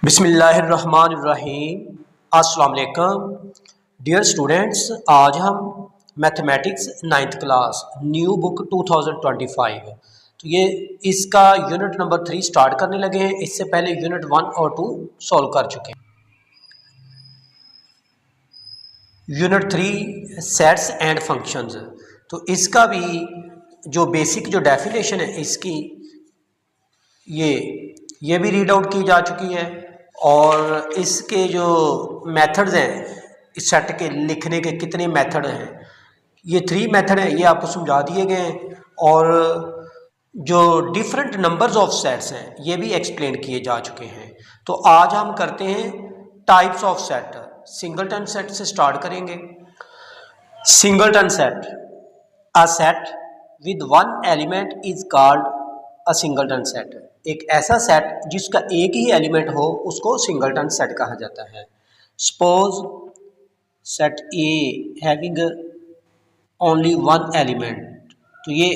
बिस्मिल्लाहिर्रहमानिर्रहीम। अस्सलाम वालेकुम डियर स्टूडेंट्स, आज हम mathematics 9th class new book 2025 तो ये इसका यूनिट नंबर 3 स्टार्ट करने लगे हैं। इससे पहले यूनिट 1 और 2 सॉल्व कर चुके हैं। यूनिट 3 सेट्स एंड फंक्शंस, तो इसका भी जो बेसिक जो डेफिनेशन है इसकी ये भी रीड आउट की जा चुकी है और इसके जो मेथड्स हैं, इस सेट के लिखने के कितने मेथड हैं, ये 3 मेथड हैं, ये आपको समझा दिए गए हैं। और जो डिफरेंट नंबर्स ऑफ सेट्स हैं ये भी एक्सप्लेन किए जा चुके हैं। तो आज हम करते हैं types of set. Singleton set से स्टार्ट करेंगे। Singleton set, a set with one element is called a singleton set. एक ऐसा सेट जिसका एक ही एलिमेंट हो उसको सिंगलटन सेट कहा जाता है। सपोज सेट ए हैविंग ओनली वन एलिमेंट, तो ये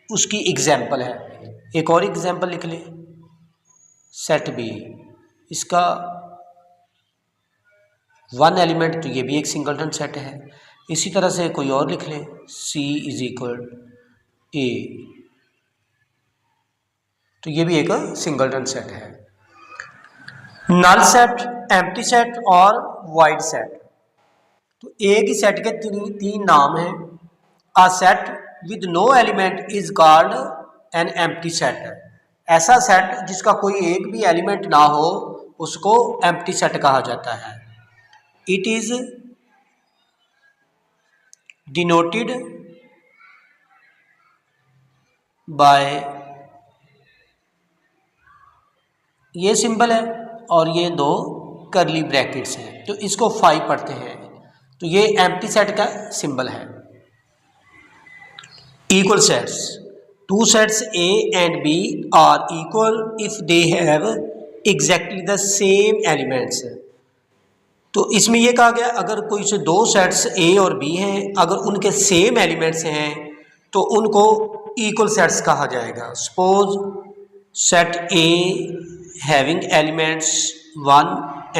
उसकी एग्जाम्पल है। एक और एग्जाम्पल लिख लें, सेट बी, इसका वन एलिमेंट, तो ये भी एक सिंगलटन सेट है। इसी तरह से कोई और लिख लें, सी इज इक्वल ए, तो ये भी एक सिंगलटन सेट है। नल सेट, एम्प्टी सेट और वाइड सेट, तो एक ही सेट के तीन नाम हैं। A set with no element is called an empty set. ऐसा सेट जिसका कोई एक भी एलिमेंट ना हो उसको एम्प्टी सेट कहा जाता है। इट इज डिनोटेड बाय, ये सिंबल है और ये दो करली ब्रैकेट्स हैं, तो इसको 5 पढ़ते हैं, तो ये एम्प्टी सेट का सिंबल है। Equal sets, two sets A and B are equal if they have exactly the same elements. तो इसमें यह कहा गया अगर कोई से दो सेट्स ए और बी हैं, अगर उनके सेम एलिमेंट्स हैं तो उनको इक्वल सेट्स कहा जाएगा। Suppose set A having elements 1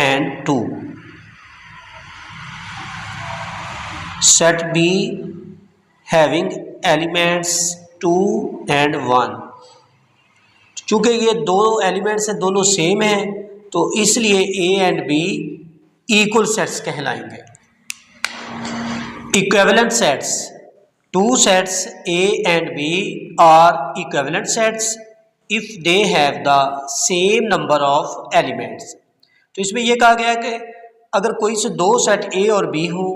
and 2, set B having elements 2 and 1। चूंकि ये दो एलिमेंट्स हैं, दोनों सेम हैं, तो इसलिए A and B equal sets कहलाएंगे। Equivalent sets, two sets A and B are equivalent sets if they have the same number of elements. तो इसमें यह कहा गया कि अगर कोई से दो सेट ए और बी हों,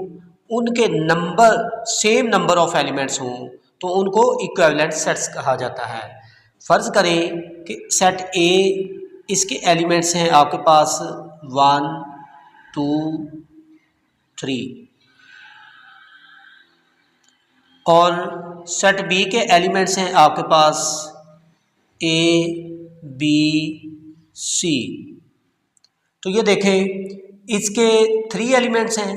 उनके number same number of elements हों तो उनको इक्विवेलेंट सेट्स कहा जाता है। फर्ज करें कि सेट ए, इसके एलिमेंट्स हैं आपके पास 1 2 3 और सेट बी के एलिमेंट्स हैं आपके पास ए बी सी। तो ये देखें इसके 3 एलिमेंट्स हैं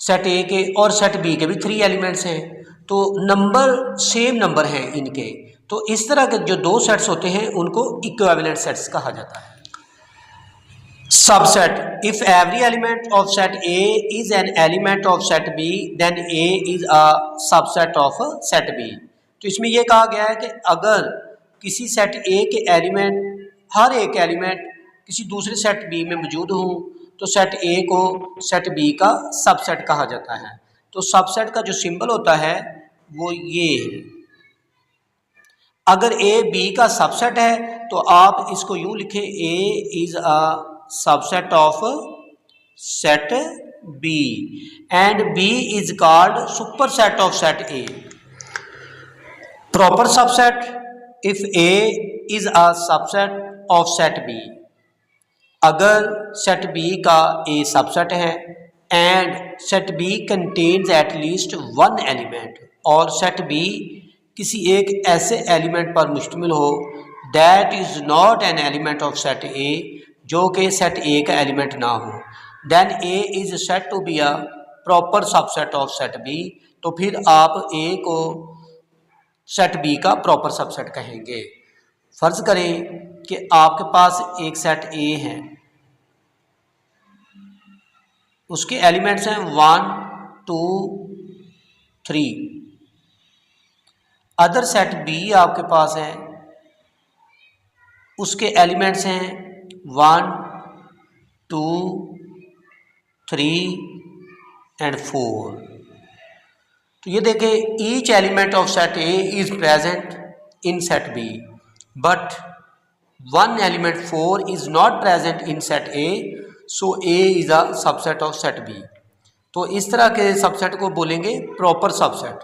सेट ए के और सेट बी के भी 3 एलिमेंट्स हैं, तो नंबर सेम नंबर हैं इनके। तो इस तरह के जो दो सेट्स होते हैं उनको इक्विवेलेंट सेट्स कहा जाता है। Subset, if every element of set A is an element of set B then A is a subset of set B. तो इसमें यह कहा गया है कि अगर किसी सेट ए के एलिमेंट, हर एक एलिमेंट किसी दूसरे सेट बी में मौजूद हो तो सेट ए को सेट बी का सबसेट कहा जाता है। तो सबसेट का जो सिंबल होता है वो ये है। अगर ए बी का सबसेट है तो आप इसको यूँ लिखें, A is a subset of set B and B is called superset of set A. Proper subset, if A is a subset of set B, अगर set B का A सबसेट है and set B contains at least one element, और set B किसी एक ऐसे element पर मुश्तमिल हो that is not an element of set A, जो कि set A का एलिमेंट ना हो, then A is said to be a proper subset of set B। तो फिर आप A को सेट बी का प्रॉपर सबसेट कहेंगे। फर्ज करें कि आपके पास एक सेट ए है उसके एलिमेंट्स हैं 1 2 3। अदर सेट बी आपके पास है, उसके एलिमेंट्स हैं 1 2 3 एंड 4। तो ये देखें, each element of set A is present in set B but one element 4 is not present in set A, so A is a subset of set B. तो इस तरह के सबसेट को बोलेंगे प्रॉपर सबसेट।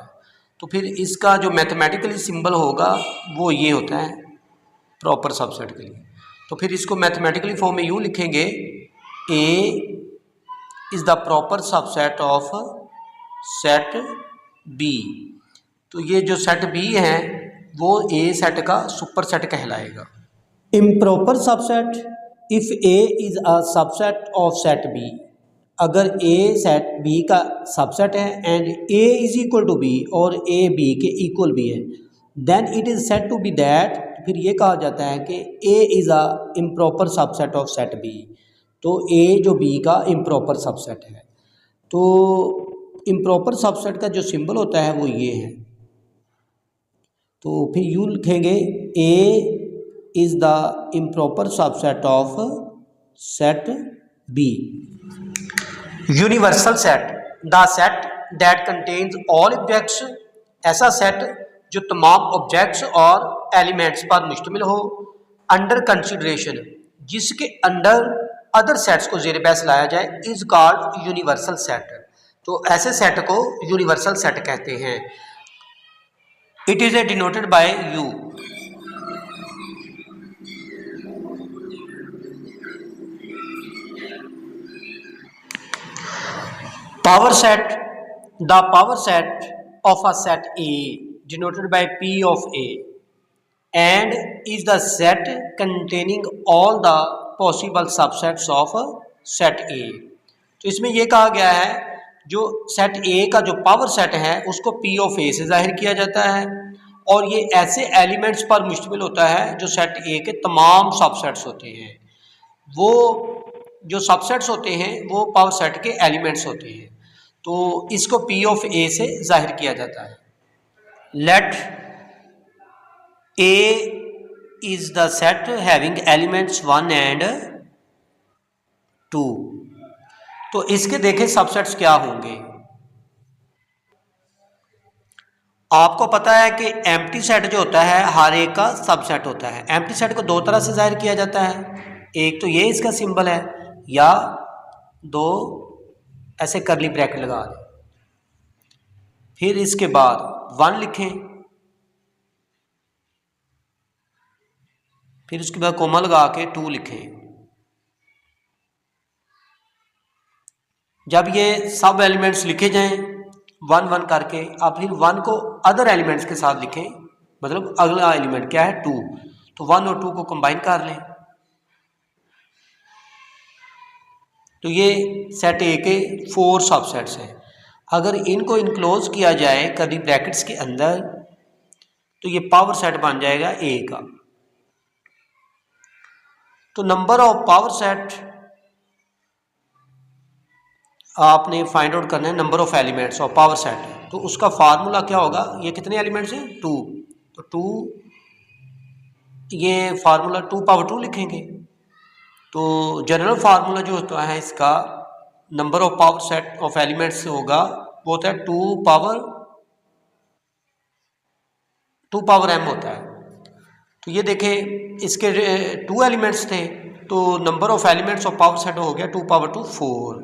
तो फिर इसका जो मैथमेटिकली सिंबल होगा वो ये होता है प्रॉपर सबसेट के लिए। तो फिर इसको मैथमेटिकली फॉर्म में यूँ लिखेंगे, A is the proper subset of set B. तो ये जो सेट बी है वो ए सेट का सुपर सेट कहलाएगा। Improper subset, if A is a subset of set B, अगर ए सेट बी का सबसेट है and A is equal to B और ए बी के इक्वल भी है, then it is said to be that, फिर ये कहा जाता है कि A is a improper subset of set B. तो ए जो बी का इम्प्रॉपर सबसेट है। तो इम्प्रॉपर सबसेट का जो सिंबल होता है वो ये है। तो फिर यूँ लिखेंगे, A is the improper subset of set B. Universal set, the set that contains all objects, ऐसा सेट जो तमाम ऑब्जेक्ट्स और एलिमेंट्स पर मुश्तमिल हो। अंडर कंसिडरेशन, जिसके अंडर अदर सेट्स को ज़ेर बहस लाया जाए, इज कॉल्ड यूनिवर्सल सेट। तो ऐसे सेट को यूनिवर्सल सेट कहते हैं। It is a denoted by you. Power set, the power set of a set A denoted by P of A and is the set containing all the possible subsets of set A। तो इसमें यह कहा गया है जो set A का जो power set है उसको P of A से जाहिर किया जाता है और ये ऐसे एलिमेंट्स पर मुश्तमिल होता है जो सेट A के तमाम सबसेट्स होते हैं। वो जो सबसेट्स होते हैं वो पावर सेट के एलिमेंट्स होते हैं। तो इसको P of A से जाहिर किया जाता है। Let A is the set having elements 1 and 2। तो इसके देखें सबसेट्स क्या होंगे। आपको पता है कि एम्प्टी सेट जो होता है हर एक का सबसेट होता है। एम्प्टी सेट को दो तरह से जाहिर किया जाता है, एक तो ये इसका सिंबल है, या दो ऐसे करली ब्रैकेट लगा दें, फिर इसके बाद 1 लिखें, फिर उसके बाद कोमा लगा के 2 लिखें। जब ये सब एलिमेंट्स लिखे जाएं 1 1 करके, आप फिर 1 को अदर एलिमेंट्स के साथ लिखें, मतलब अगला एलिमेंट क्या है 2, तो 1 और 2 को कंबाइन कर लें। तो ये सेट ए के 4 सबसेट्स हैं। अगर इनको इनक्लोज किया जाए कर्ली ब्रैकेट्स के अंदर तो ये पावर सेट बन जाएगा ए का। तो नंबर ऑफ पावर सेट आपने फाइंड आउट करना है, number of elements of power set. तो उसका फार्मूला क्या होगा, ये कितने एलिमेंट्स हैं 2, तो 2 ये फार्मूला 2 पावर 2 लिखेंगे। तो जनरल फार्मूला जो होता है इसका number of power set of elements होगा वो होता है 2 पावर m होता है। तो ये देखें इसके 2 एलिमेंट्स थे, तो number of elements of power set हो गया 2 पावर 2 4।